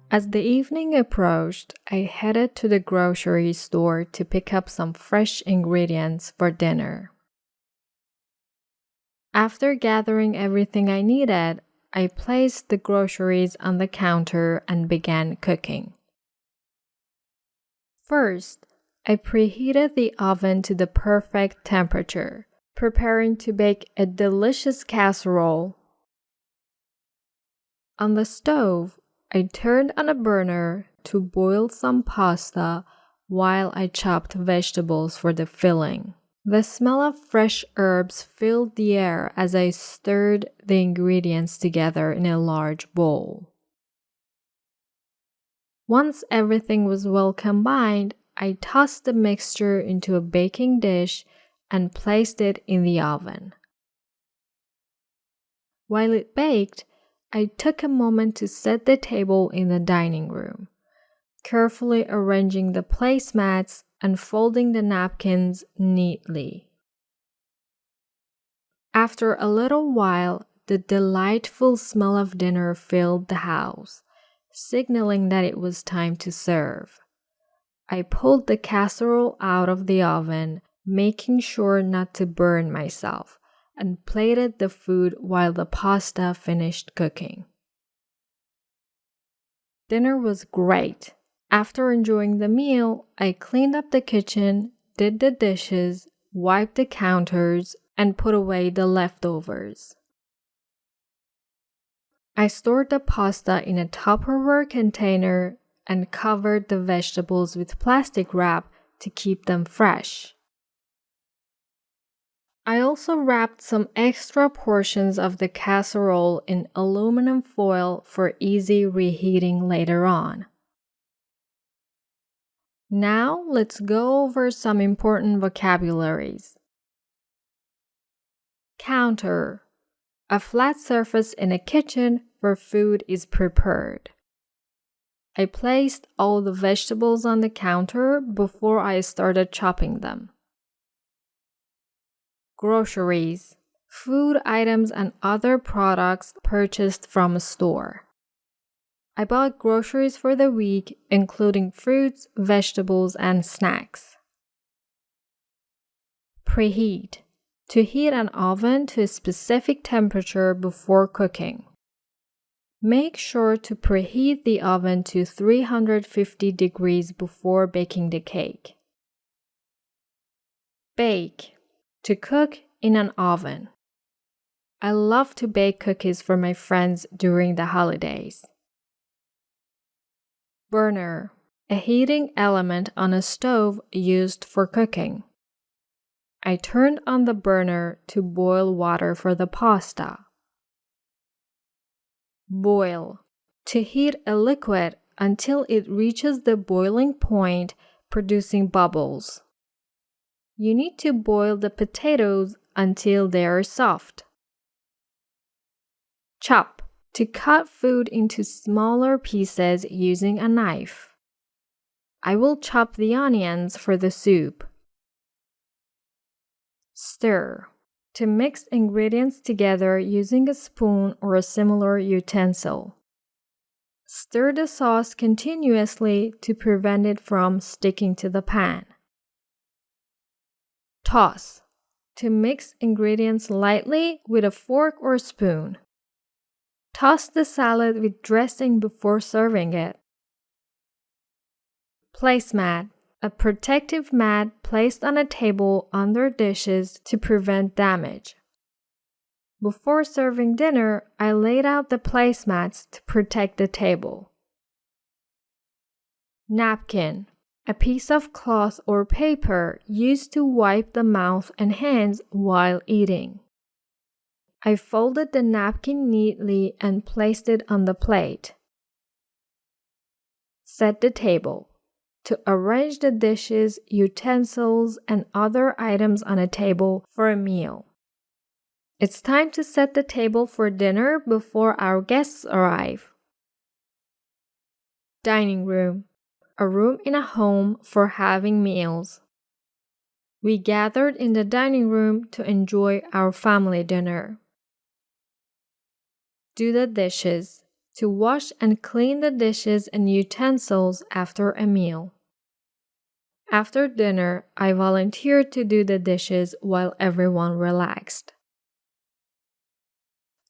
As the evening approached, I headed to the grocery store to pick up some fresh ingredients for dinner. After gathering everything I needed, I placed the groceries on the counter and began cooking. First, I preheated the oven to the perfect temperature, preparing to bake a delicious casserole. On the stove, I turned on a burner to boil some pasta while I chopped vegetables for the filling. The smell of fresh herbs filled the air as I stirred the ingredients together in a large bowl. Once everything was well combined, I tossed the mixture into a baking dish and placed it in the oven. While it baked, I took a moment to set the table in the dining room, carefully arranging the placemats and folding the napkins neatly. After a little while, the delightful smell of dinner filled the house, signaling that it was time to serve. I pulled the casserole out of the oven, making sure not to burn myself, and plated the food while the pasta finished cooking. Dinner was great. After enjoying the meal, I cleaned up the kitchen, did the dishes, wiped the counters, and put away the leftovers. I stored the pasta in a Tupperware container and covered the vegetables with plastic wrap to keep them fresh. I also wrapped some extra portions of the casserole in aluminum foil for easy reheating later on. Now let's go over some important vocabularies. Counter. A flat surface in a kitchen where food is prepared. I placed all the vegetables on the counter before I started chopping them. Groceries. Food items and other products purchased from a store. I bought groceries for the week, including fruits, vegetables, and snacks. Preheat. To heat an oven to a specific temperature before cooking. Make sure to preheat the oven to 350 degrees before baking the cake. Bake. To cook in an oven. I love to bake cookies for my friends during the holidays. Burner. A heating element on a stove used for cooking. I turned on the burner to boil water for the pasta. Boil. To heat a liquid until it reaches the boiling point, producing bubbles. You need to boil the potatoes until they are soft. Chop. To cut food into smaller pieces using a knife. I will chop the onions for the soup. Stir. To mix ingredients together using a spoon or a similar utensil. Stir the sauce continuously to prevent it from sticking to the pan. Toss. To mix ingredients lightly with a fork or spoon. Toss the salad with dressing before serving it. Placemat. A protective mat placed on a table under dishes to prevent damage. Before serving dinner, I laid out the placemats to protect the table. Napkin. A piece of cloth or paper used to wipe the mouth and hands while eating. I folded the napkin neatly and placed it on the plate. Set the table. To arrange the dishes, utensils, and other items on a table for a meal. It's time to set the table for dinner before our guests arrive. Dining room. A room in a home for having meals. We gathered in the dining room to enjoy our family dinner. do the dishes, to wash and clean the dishes and utensils after a meal. After dinner, I volunteered to do the dishes while everyone relaxed.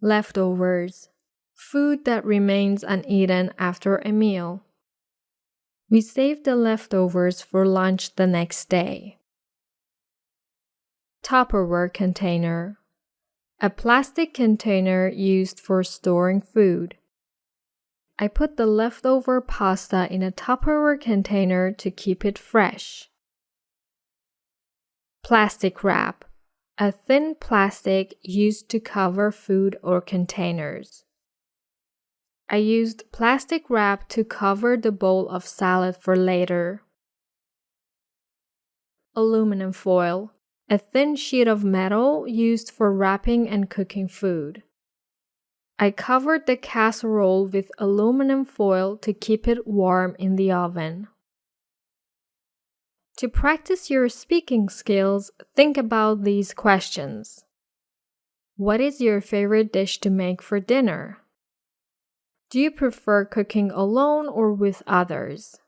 Leftovers. Food that remains uneaten after a meal. We saved the leftovers for lunch the next day. Tupperware container. A plastic container used for storing food. I put the leftover pasta in a Tupperware container to keep it fresh. Plastic wrap. A thin plastic used to cover food or containers. I used plastic wrap to cover the bowl of salad for later. Aluminum foil. A thin sheet of metal used for wrapping and cooking food. I covered the casserole with aluminum foil to keep it warm in the oven. To practice your speaking skills, think about these questions. What is your favorite dish to make for dinner? Do you prefer cooking alone or with others?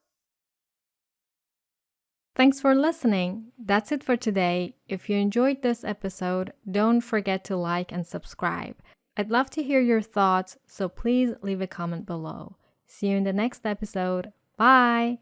Thanks for listening. That's it for today. If you enjoyed this episode, don't forget to like and subscribe. I'd love to hear your thoughts, so please leave a comment below. See you in the next episode. Bye!